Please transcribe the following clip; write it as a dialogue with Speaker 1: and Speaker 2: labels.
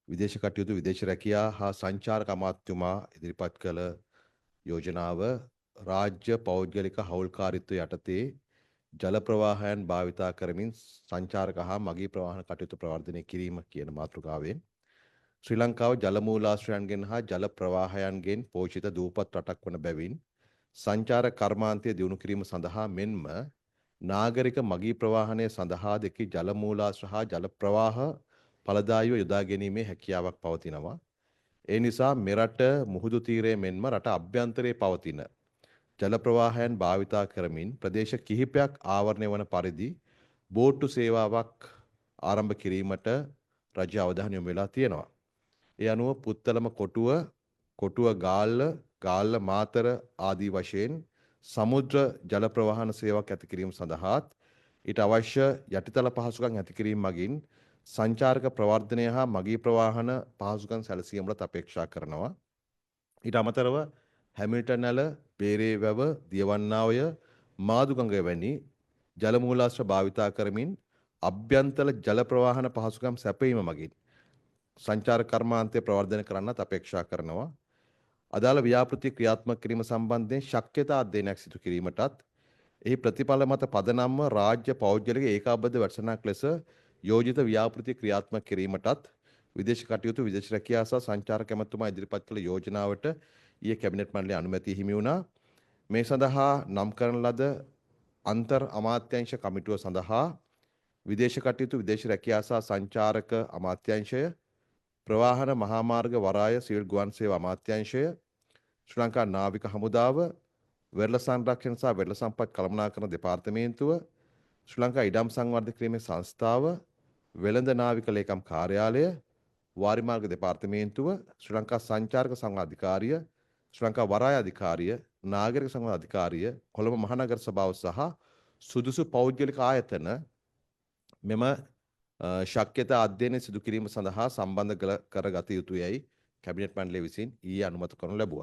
Speaker 1: විදේශ කටයුතු විදේශ රැකියා හා සංචාරක අමාත්‍යතුමා ඉදිරිපත් කළ යෝජනාව රාජ්‍ය පෞද්ගලික හවුල්කාරීත්වය යටතේ ජල ප්‍රවාහයන් භාවිතා කරමින් සංචාරක හා මගී ප්‍රවාහන කටයුතු ප්‍රවර්ධනය කිරීම කියන මාතෘකාවෙන් ශ්‍රී ලංකාව ජල මූලාශ්‍රයන්ගෙන් හා ජල ප්‍රවාහයන්ගෙන් පෝෂිත දූපත් රටක් වන බැවින් සංචාර කර්මාන්තය දියුණු කිරීම සඳහා මෙන්ම නාගරික මගී ප්‍රවාහනය සඳහා දෙකී ජල මූලාශ්‍ර හා ජල ප්‍රවාහ ඵලදායීව යොදා ගැනීමේ හැකියාවක් පවතිනවා. ඒ නිසා මෙරට මුහුදු තීරයේ මෙන්ම රට අභ්‍යන්තරයේ පවතින ජල ප්‍රවාහයන් භාවිතා කරමින් ප්‍රදේශ කිහිපයක් ආවරණය වන පරිදි බෝට්ටු සේවාවක් ආරම්භ කිරීමට රජය අවධානය යොමු වෙලා තියෙනවා. ඒ අනුව පුත්තලම කොටුව ගාල්ල, ගාල්ල මාතර ආදී වශයෙන් සමුද්‍ර ජල ප්‍රවාහන සේවාවක් ඇති කිරීම සඳහාත් ඊට අවශ්‍ය යටිතල පහසුකම් ඇති කිරීම මගින් සංචාරක ප්‍රවර්ධනය හා මගී ප්‍රවාහන පහසුකම් සැලසීමට අපේක්ෂා කරනවා. ඊට අමතරව හැමිල්ටන් ඇල, බේරේ වැව, දියවන්නාවය, මාදුගඟ වැනි ජල මූලාශ්‍ර භාවිතා කරමින් අභ්‍යන්තර ජල ප්‍රවාහන පහසුකම් සැපයීම මගින් සංචාර කර්මාන්තය ප්‍රවර්ධනය කරන්නත් අපේක්ෂා කරනවා. අදාළ ව්‍යාපෘති ක්‍රියාත්මක කිරීම සම්බන්ධයෙන් ශක්්‍යතා අධ්‍යයනයක් සිදු කිරීමටත් එහි ප්‍රතිඵල මත පදනම්ව රාජ්‍ය පෞද්ගලික ඒකාබද්ධ වැඩසටහනක් ලෙස යෝජිත ව්‍යාපෘති ක්‍රියාත්මක කිරීමටත් විදේශ කටයුතු විදේශ රැකියාව සහ සංචාරක ඇමතුමා ඉදිරිපත් කළ යෝජනාවට ඊයේ කැබිනට් මණ්ඩලයේ අනුමැතිය හිමි වුණා. මේ සඳහා නම් කරන ලද අන්තර් අමාත්‍යාංශ කමිටුව සඳහා විදේශ කටයුතු විදේශ රැකියාව සහ සංචාරක අමාත්‍යාංශය, ප්‍රවාහන මහා මාර්ග වරාය සිවිල් ගුවන් සේවා අමාත්‍යාංශය, ශ්‍රී ලංකා නාවික හමුදාව, වෙරළ සංරක්ෂණ සහ වෙරළ සම්පත් කළමනාකරන දෙපාර්තමේන්තුව, ශ්‍රී ලංකා ඉඩම් සංවර්ධන කිරීමේ සංස්ථාව, වෙළඳ නාවික ලේකම් කාර්යාලය, වාරිමාර්ග දෙපාර්තමේන්තුව, ශ්‍රී ලංකා සංචාරක සංවර්ධන අධිකාරිය, ශ්‍රී ලංකා වරාය අධිකාරිය, නාගරික සංවර්ධන අධිකාරිය, කොළඹ මහනගර සභාව සහ සුදුසු පෞද්ගලික ආයතන මෙම ශක්්‍යතා අධ්‍යයනය සිදු කිරීම සඳහා සම්බන්ධ කරගත යුතුයයි කැබිනට් මණ්ඩලය විසින් ඊයේ අනුමත කරනු ලැබුවා.